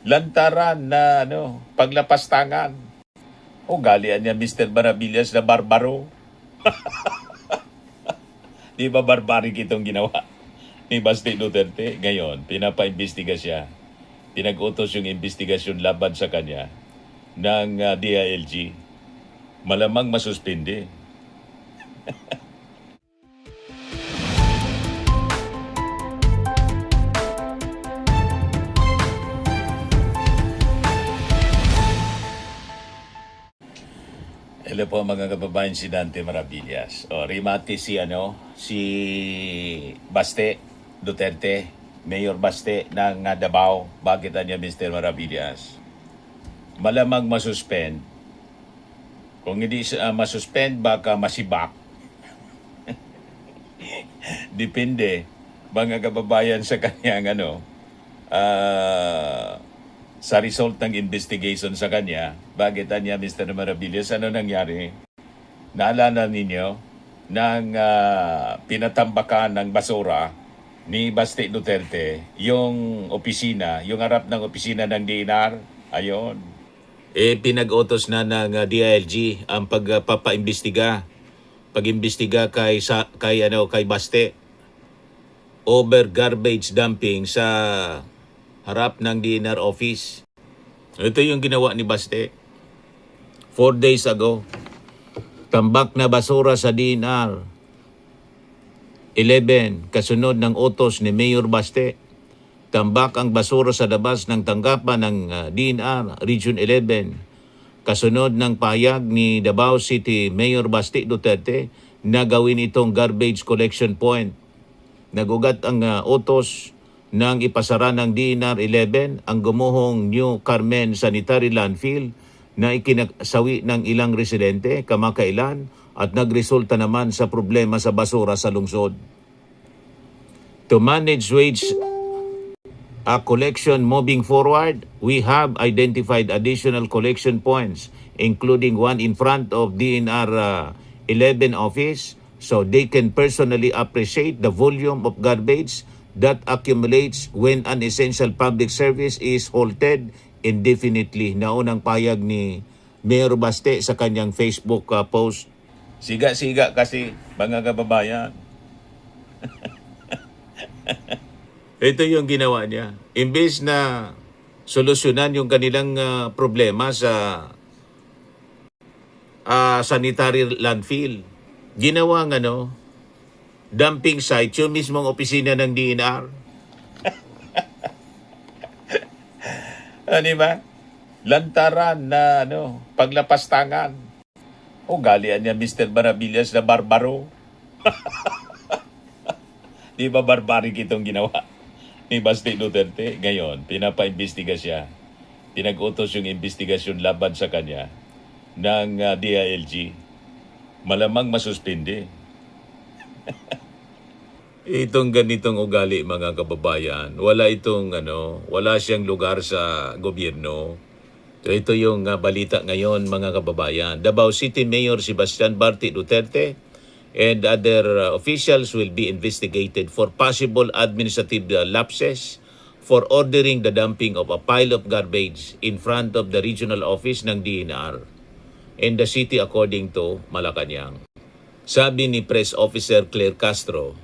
lantaran na paglapastangan. O galian niya Mr. Maravillas na barbaro. Di ba barbaric itong ginawa ni Baste Duterte? Ngayon, pinapaimbestiga siya. Pinag-utos yung investigasyon laban sa kanya ng DILG. Malamang masuspindi. Hello po mga kababayan, si Dante Maravillas. Rimati si Baste Duterte, Mayor Baste ng Davao. Bakit niya Mr. Maravillas? Malamang masuspend. Kung hindi masuspend, baka masibak. Depende mga kababayan sa kanyang sa result ng investigation sa kanya. Bakit niya Mr. Maravillas? Ano nangyari? Naalala ninyo nang pinatambakan ng basura ni Baste Duterte yung opisina, yung harap ng opisina ng DNR? Ayon. Pinag-utos na ng DILG ang pagpapaimbestiga. Pag-imbestiga kay Baste over garbage dumping sa harap ng DNR office. Ito yung ginawa ni Baste 4 days ago. Tambak na basura sa DNR 11, kasunod ng utos ni Mayor Baste. Tambak ang basura sa labas ng tanggapan ng DNR Region 11. Kasunod ng pahayag ni Davao City Mayor Baste Duterte na gawin itong garbage collection point. Nagugat ang utos nang ipasara ng DNR 11 ang gumuhong New Carmen Sanitary Landfill na ikinasawi ng ilang residente kamakailan at nagresulta naman sa problema sa basura sa lungsod. To manage waste collection moving forward, we have identified additional collection points including one in front of DNR 11 office so they can personally appreciate the volume of garbage that accumulates when an essential public service is halted indefinitely. Naunang payag ni Mayor Baste sa kanyang Facebook post. Siga-siga kasi mga kababayan. Ito yung ginawa niya. Imbes na solusyonan yung kanilang problema sa sanitary landfill, ginawang dumping site, yung mismong opisina ng DNR. Di ba? Lantaran na paglapastangan. O galian niya Mr. Maravillas na barbaro. Di ba barbaric itong ginawa ni Baste Duterte? Ngayon, pinapaimbestiga siya. Pinag-utos yung investigasyon laban sa kanya ng DILG. Malamang masuspindi. Itong ganitong ugali mga kababayan, wala siyang lugar sa gobyerno. So ito yung balita ngayon mga kababayan. Davao City Mayor Sebastian Barte Duterte and other officials will be investigated for possible administrative lapses for ordering the dumping of a pile of garbage in front of the regional office ng DNR in the city according to Malacanang. Sabi ni Press Officer Claire Castro,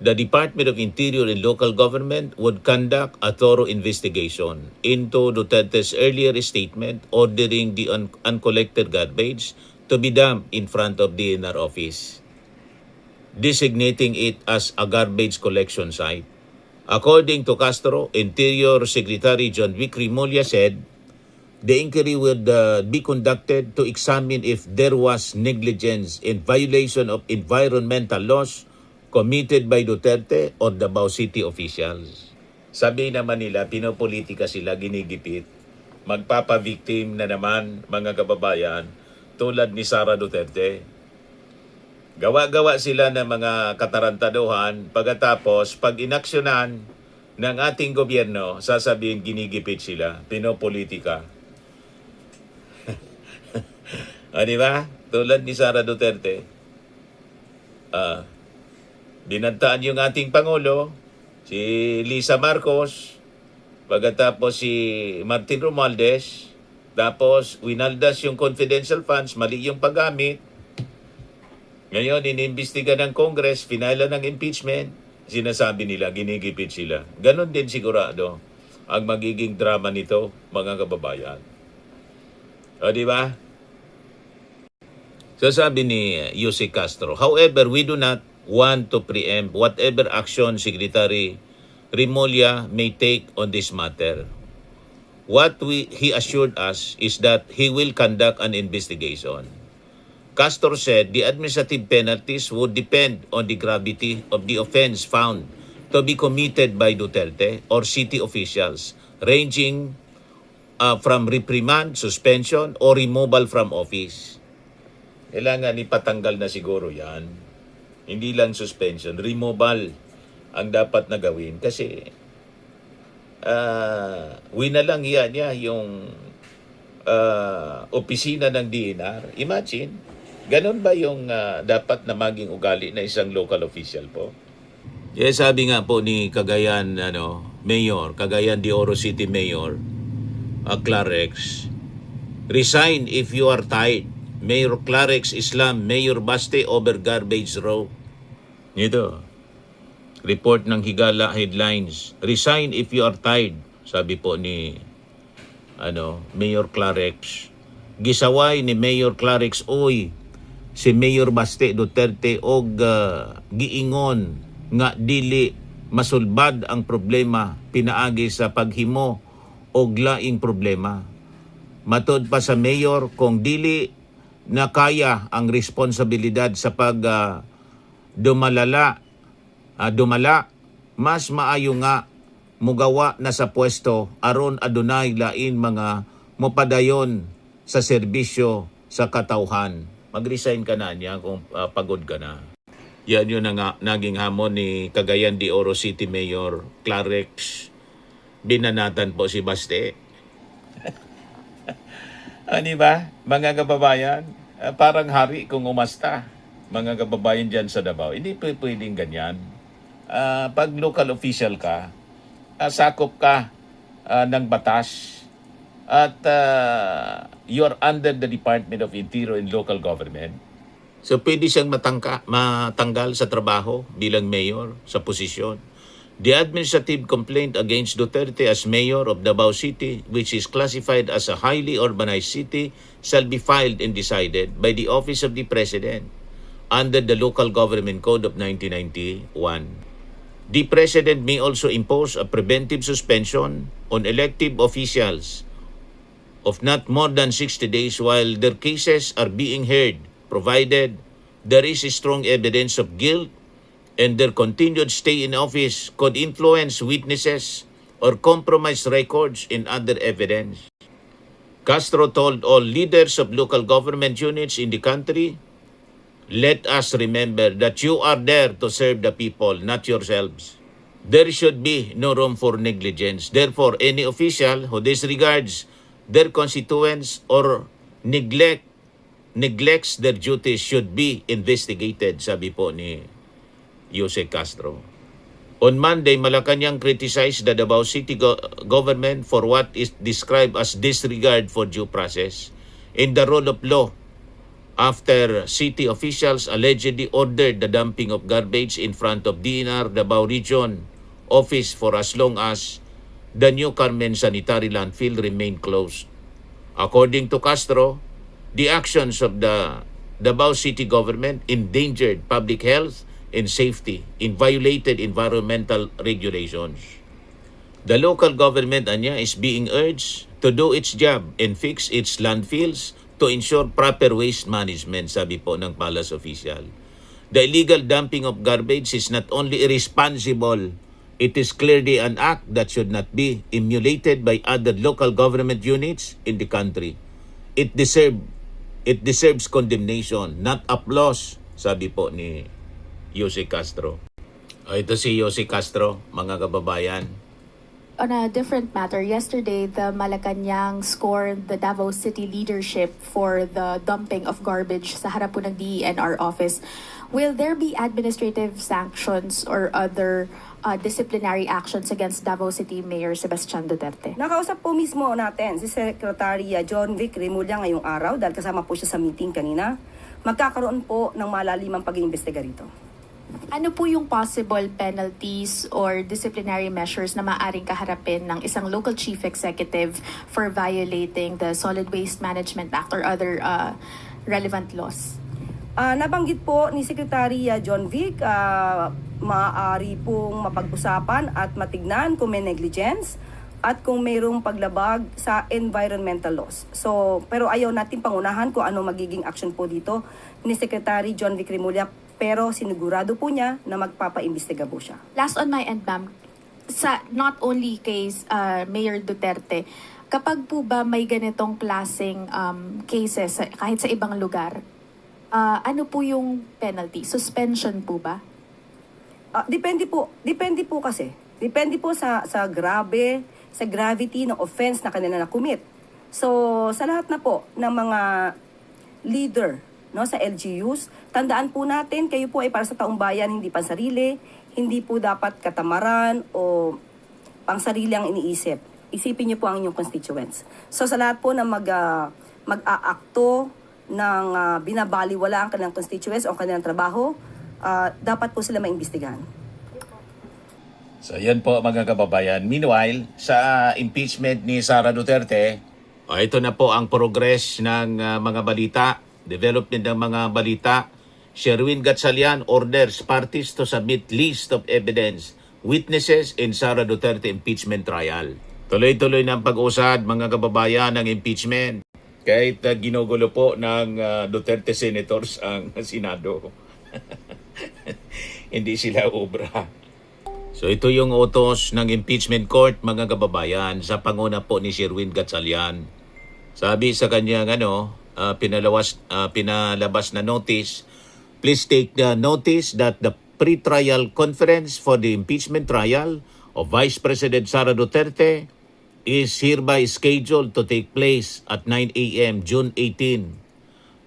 the Department of Interior and Local Government would conduct a thorough investigation into Duterte's earlier statement ordering the uncollected garbage to be dumped in front of the DNR office, designating it as a garbage collection site. According to Castro, Interior Secretary John Vic Rimulya said, the inquiry would be conducted to examine if there was negligence in violation of environmental laws committed by Duterte or Davao City officials. Sabi naman nila, pinopolitika sila, ginigipit. Magpapa-victim na naman mga kababayan tulad ni Sara Duterte. Gawa-gawa sila ng mga katarantaduhan, pagkatapos pag inaksyonan ng ating gobyerno, sasabihin ginigipit sila, pinopolitika. Di ba? Tulad ni Sara Duterte. Binantaan yung ating Pangulo, si Lisa Marcos, Pagkatapos si Martin Romualdez, tapos winaldas yung confidential funds, mali yung paggamit. Ngayon, inimbestiga ng Congress, finala ng impeachment, sinasabi nila, ginigipit sila. Ganon din sigurado ang magiging drama nito, mga kababayan. O, di ba? So sabi ni Jose Castro, however, we do not want to preempt whatever action Secretary Remulla may take on this matter. What he assured us is that he will conduct an investigation. Castro said the administrative penalties would depend on the gravity of the offense found to be committed by Duterte or city officials, ranging from reprimand, suspension, or removal from office. Kailangan ipatanggal na siguro yan. Hindi lang suspension, removal ang dapat na gawin. Kasi winalang yan niya yung opisina ng DNR. Imagine, ganun ba yung dapat na maging ugali na isang local official po? Yes, sabi nga po ni Cagayan Mayor, Cagayan de Oro City Mayor, Clarex, resign if you are tired. Mayor Clarex Islam, Mayor Baste over garbage row. Ito, report ng Higala Headlines. Resign if you are tired, sabi po ni Mayor Clarex. Gisaway ni Mayor Clarex, oy, si Mayor Baste Duterte og giingon nga dili masulbad ang problema pinaagi sa paghimo og laing problema. Matod pa sa mayor, kung dili na kaya ang responsibilidad sa dumala, mas maayo nga mugawa na sa pwesto aron adunay lain mga mopadayon sa serbisyo sa katawhan. Mag-resign ka na niya kung pagod ka na. Yan yun ang naging hamon ni Cagayan de Oro City Mayor Clarex. Binanatan po si Baste. Ano ba, mga kababayan? Parang hari kung umasta, mga kababayan dyan sa Davao. Hindi pwedeng ganyan. Pag local official ka, sakop ka ng batas at you're under the Department of Interior and Local Government. So pwede siyang matanggal sa trabaho bilang mayor sa posisyon. The administrative complaint against Duterte as mayor of Davao City, which is classified as a highly urbanized city, shall be filed and decided by the Office of the President under the Local Government Code of 1991. The President may also impose a preventive suspension on elective officials of not more than 60 days while their cases are being heard, provided there is strong evidence of guilt and their continued stay in office could influence witnesses or compromise records in other evidence. Castro told all leaders of local government units in the country, let us remember that you are there to serve the people, not yourselves. There should be no room for negligence. Therefore, any official who disregards their constituents or neglects their duties should be investigated, sabi po ni Jose Castro. On Monday, Malacanang criticized the Davao City government for what is described as disregard for due process in the rule of law after city officials allegedly ordered the dumping of garbage in front of DNR Davao Region office for as long as the New Carmen sanitary landfill remained closed. According to Castro, the actions of the Davao City government endangered public health and safety in violated environmental regulations. The local government is being urged to do its job and fix its landfills to ensure proper waste management, sabi po ng palace official. The illegal dumping of garbage is not only irresponsible, it is clearly an act that should not be emulated by other local government units in the country. It deserves condemnation, not applause, sabi po ni Jose Castro. Ito si Jose Castro, mga kababayan. On a different matter, yesterday the Malacanang scored the Davao City leadership for the dumping of garbage sa harap po ng DENR office. Will there be administrative sanctions or other disciplinary actions against Davao City Mayor Sebastian Duterte? Nakausap po mismo natin si Secretary John Vic Remulla ngayong araw dahil kasama po siya sa meeting kanina. Magkakaroon po ng malalimang pag-iimbestiga rito. Ano po yung possible penalties or disciplinary measures na maaring kaharapin ng isang local chief executive for violating the Solid Waste Management Act or other relevant laws? Nabanggit po ni Secretary John Vic, maaari pong mapag-usapan at matignan kung may negligence at kung mayroong paglabag sa environmental laws. Pero ayaw natin pangunahan kung ano magiging action po dito ni Secretary John Vic Remulla, pero sinigurado po niya na magpapaimbestiga po siya. Last on my end, ma'am, sa not only case Mayor Duterte, kapag po ba may ganitong klaseng cases kahit sa ibang lugar, ano po yung penalty? Suspension po ba? Depende po kasi. Depende po sa gravity ng offense na kanila na-commit. So, sa lahat na po ng mga leader, no, sa LGUs, tandaan po natin, kayo po ay para sa taong bayan, hindi pansarili, hindi po dapat katamaran o pangsarili ang iniisip. Isipin niyo po ang inyong constituents. So, sa lahat po na mag-aakto ng binabaliwala ang kanilang constituents o ang kanilang trabaho, dapat po sila maimbestigahan. So yan po mga kababayan. Meanwhile, sa impeachment ni Sara Duterte, ito na po ang progress ng mga balita, development ng mga balita. Sherwin Gatchalian orders parties to submit list of evidence, witnesses in Sara Duterte impeachment trial. Tuloy-tuloy ng pag-usad mga kababayan ng impeachment. Kahit ginugulo po ng Duterte senators ang Senado. Hindi sila obra. So ito yung utos ng impeachment court mga kababayan sa panguna po ni Sherwin Gatchalian. Sabi sa kanyang pinalabas na notice, please take the notice that the pre-trial conference for the impeachment trial of Vice President Sara Duterte is hereby scheduled to take place at 9 a.m. June 18,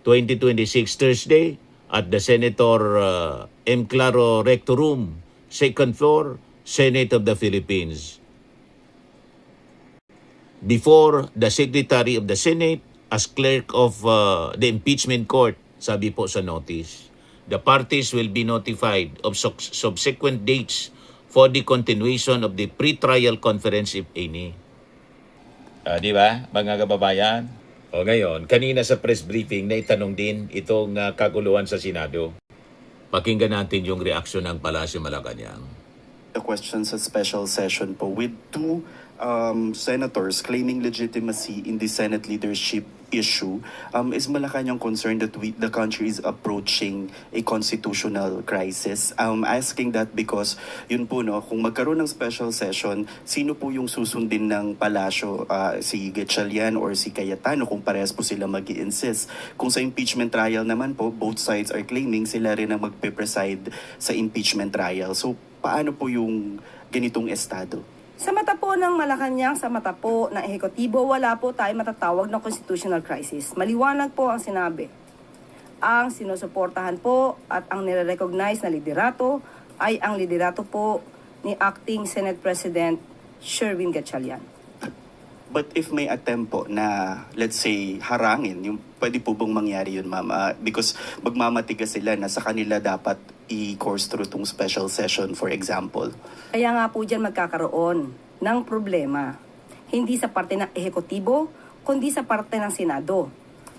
2026 Thursday at the Senator M. Claro Recto Room, second floor, Senate of the Philippines. Before the Secretary of the Senate as clerk of the impeachment court, sabi po sa notice. The parties will be notified of subsequent dates for the continuation of the pre-trial conference if any. Di ba, mga kababayan? O ngayon, kanina sa press briefing na itanong din itong kaguluhan sa Senado. Pakinggan natin yung reaksyon ng Palasyo Malacanang. The question sa special session po with two senators claiming legitimacy in the Senate leadership issue. Is Malacanang concerned that the country is approaching a constitutional crisis? Asking that because yun po no, kung magkaroon ng special session, sino po yung susundin ng palasyo? Si Gatchalian or si Cayetano kung parehas po sila mag-i-insist. Kung sa impeachment trial naman po, both sides are claiming sila rin ang magpe-preside sa impeachment trial. So paano po yung ganitong estado? Sa mata po ng Malacanang, sa mata po ng ehekutibo, wala po tayo matatawag na constitutional crisis. Maliwanag po ang sinabi. Ang sinusuportahan po at ang nire-recognize na liderato ay ang liderato po ni Acting Senate President Sherwin Gatchalian. But if may attempt po na, let's say, harangin, yung pwede po bang mangyari yun, ma'am? Because magmamatigas sila na sa kanila dapat i-course through tong special session, for example. Kaya nga po dyan magkakaroon ng problema. Hindi sa parte ng ehekutibo, kundi sa parte ng Senado.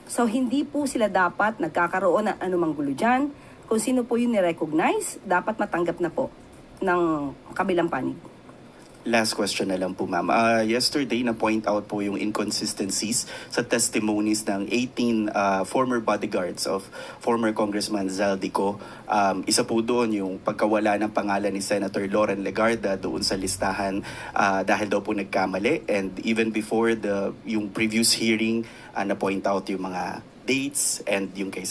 So hindi po sila dapat nagkakaroon ng anumang gulo dyan. Kung sino po yung ni-recognize, dapat matanggap na po ng kabilang panig. Last question na lang po, ma'am. Yesterday, na-point out po yung inconsistencies sa testimonies ng 18 former bodyguards of former Congressman Zaldico. Isa po doon yung pagkawala ng pangalan ni Senator Loren Legarda doon sa listahan dahil daw po nagkamali. And even before yung previous hearing, na-point out yung mga dates and yung kay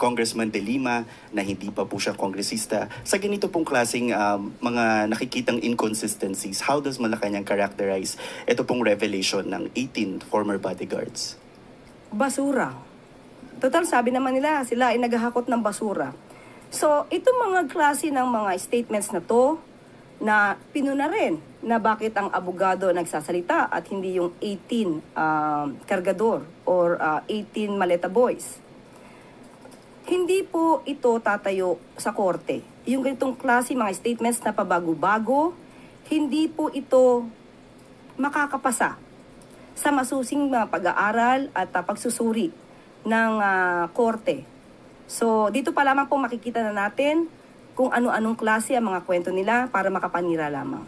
Congressman De Lima na hindi pa po siya kongresista. Sa ganito pong klaseng mga nakikitang inconsistencies, how does Malacanang characterize ito pong revelation ng 18 former bodyguards? Basura. Total, sabi naman nila, sila ay naghahakot ng basura. So, itong mga klase ng mga statements na to, na pinuna rin na bakit ang abogado nagsasalita at hindi yung 18 kargador or 18 maleta boys. Hindi po ito tatayo sa korte. Yung ganitong klase mga statements na pabago-bago, hindi po ito makakapasa sa masusing mga pag-aaral at pagsusuri ng korte. So, dito pa lamang po makikita na natin kung ano-anong klase ang mga kwento nila para makapanira lamang.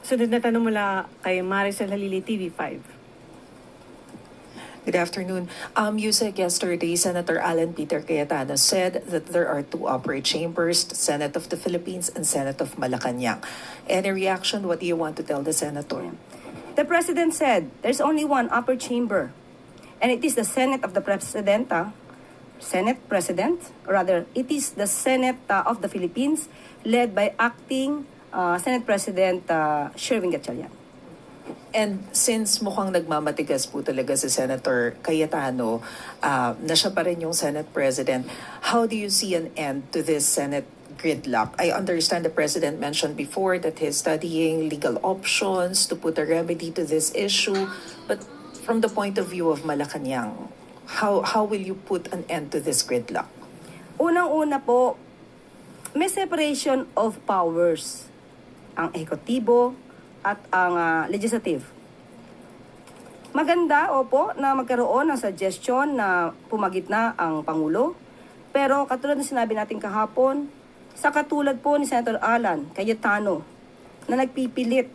Sunod na tanong mula kay Maricel Halili, TV5. Good afternoon. You said yesterday, Senator Alan Peter Cayetano said that there are two upper chambers, the Senate of the Philippines and Senate of Malacanang. Any reaction? What do you want to tell the Senator? The President said there's only one upper chamber, and it is the Senate of the Senate President, or rather, it is the Senate of the Philippines led by acting Senate President Sherwin Gatchalian. And since mukhang nagmamatigas po talaga si Senator Cayetano, na siya pa rin yung Senate President, how do you see an end to this Senate gridlock? I understand the President mentioned before that he's studying legal options to put a remedy to this issue, but from the point of view of Malacanang, how will you put an end to this gridlock? Unang-una po, may separation of powers. Ang ekotibo at ang legislative. Maganda, opo, na magkaroon ng suggestion na pumagitna ang Pangulo. Pero katulad ng sinabi natin kahapon, sa katulad po ni Senator Alan Cayetano na nagpipilit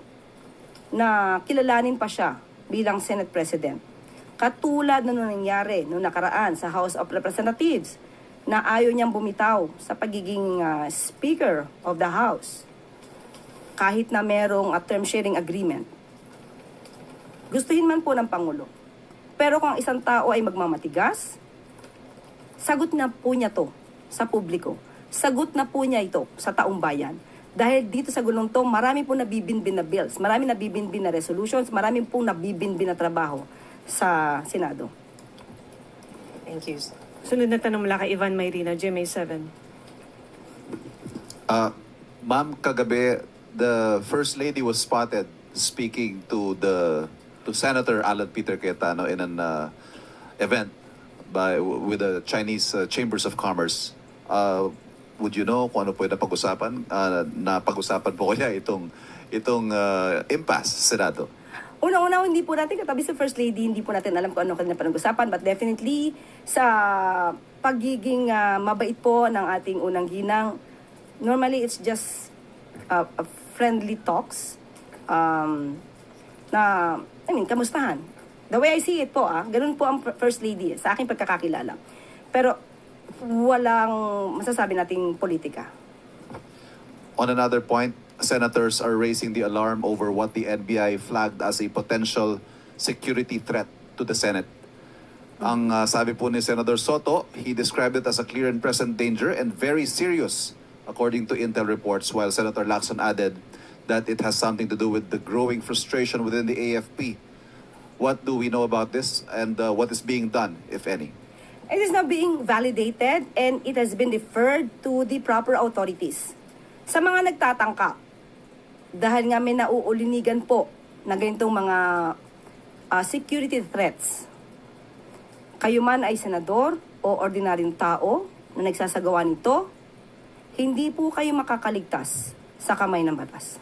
na kilalanin pa siya bilang Senate President. Katulad na nung nangyari nung nakaraan sa House of Representatives na ayaw niyang bumitaw sa pagiging Speaker of the House kahit na merong term sharing agreement. Gustuhin man po ng Pangulo. Pero kung ang isang tao ay magmamatigas, sagot na po niya to sa publiko. Sagot na po niya ito sa taong bayan. Dahil dito sa gulong to, marami po nabibinbin na bills, marami nabibinbin na resolutions, marami po nabibinbin na trabaho sa Senado. Thank you. Sunod na tanong mula kay Ivan Mayrina, GMA7. Ma'am, kagabi, the First Lady was spotted speaking to Senator Alan Peter Cayetano in an event with the Chinese Chambers of Commerce. Would you know kung ano po yung napag-usapan? Napag-usapan po kaya itong impasse sa Senado? Una-una, hindi po natin katabi sa First Lady, hindi po natin alam kung ano kanina panag-usapan, but definitely sa pagiging mabait po ng ating unang ginang, normally it's just a friendly talks na, kamustahan. The way I see it po, ganun po ang First Lady sa aking pagkakakilala. Pero walang masasabi nating politika. On another point, senators are raising the alarm over what the NBI flagged as a potential security threat to the Senate. Ang sabi po ni Senator Soto, he described it as a clear and present danger and very serious, according to Intel reports, while Senator Lacson added that it has something to do with the growing frustration within the AFP. What do we know about this and what is being done, if any? It is now being validated and it has been deferred to the proper authorities. Sa mga nagtatangka, dahil nga may nauulinigan po na ganitong mga security threats, kayo man ay senador o ordinaryong tao na nagsasagawa nito, hindi po kayo makakaligtas sa kamay ng batas.